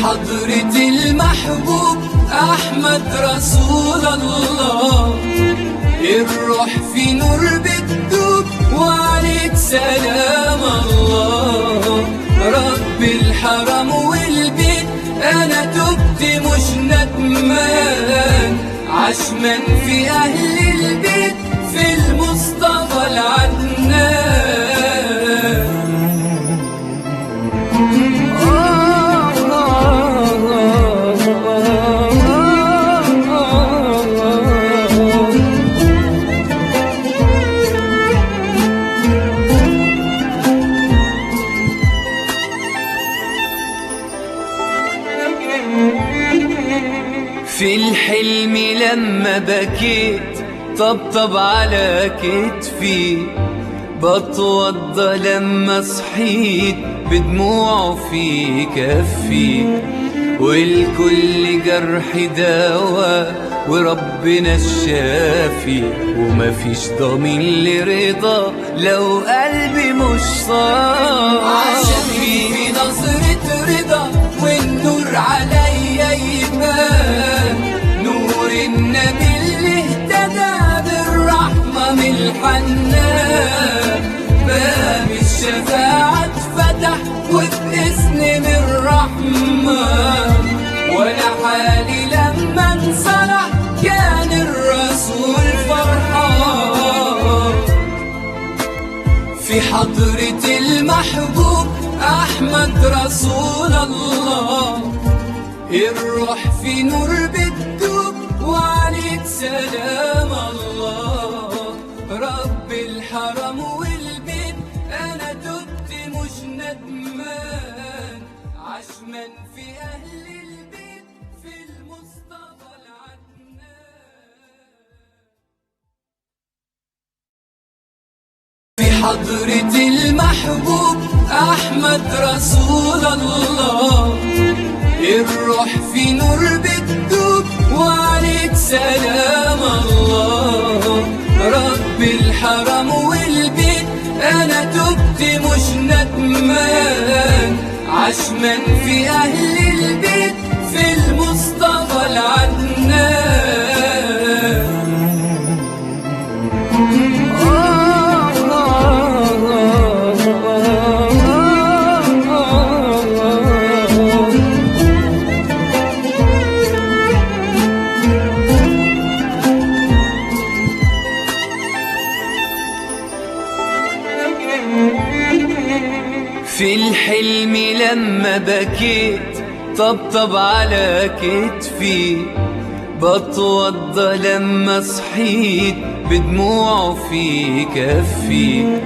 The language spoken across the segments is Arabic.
حضرة المحبوب أحمد رسول الله، الروح في نور بتدوب وعليك سلام الله. رب الحرم والبيت أنا تبت مش ندمان، عشمان في أهل البيت في المصطفى العدنان. في الحلم لما بكيت طبطب على كتفي، بتوضى لما صحيت بدموعه في كفي، والكل جرح دواء وربنا الشافي، ومفيش ضمين لرضا لو قلبي مش صافي. عشان في نظرة رضا والنور عليا يبان، نور النبي اللي اهتدى بالرحمة من الحنان. باب الشفاعة اتفتح وبإذن من الرحمن، وانا حالي لما انصلح كان الرسول فرحان. في حضرة المحبوب أحمد رسول الله، الروح في نور بتدوب وعليك سلام الله. رب الحرم والبيت أنا تبت مش ندمان، عشمان في أهل البيت في المصطفى العدنان. في حضرة المحبوب أحمد رسول الله، الروح في نور بتدوب وعليك سلام الله. رب الحرم والبيت أنا تبت مش ندمان، عشمان في أهل البيت في المصطفى العدنان. في الحلم لما بكيت طبطب على كتفي، بتوضى لما صحيت بدموعه في كفي،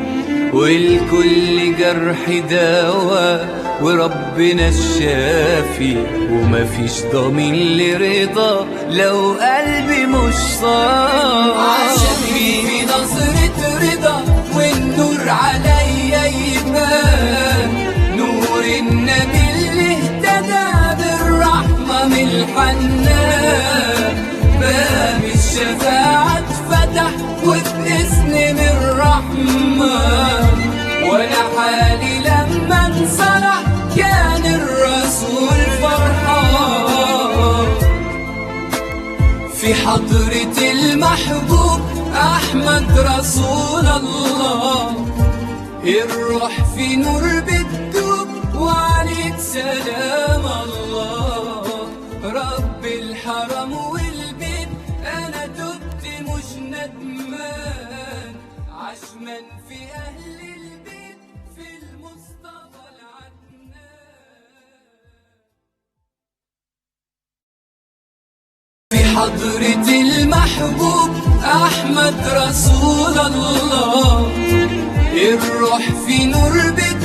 والكل جرح دواء وربنا الشافي، ومفيش ضمين لرضا لو قلبي مش صافي. عشان في نظرة رضا والنور عليا يبان، نور النبي اللي اهتدى بالرحمة من الحنان. باب الشفاعة اتفتح وبإذن من الرحمن، وانا حالي لما انصلح كان الرسول فرحان. في حضرة المحبوب أحمد رسول الله، الروح في نور بتدوب وعليك سلام الله. رب الحرم والبيت أنا تبت مش ندمان، عشمان في أهل البيت في المصطفى العدنان. في حضرة المحبوب أحمد رسول الله، الروح في نور بتدوب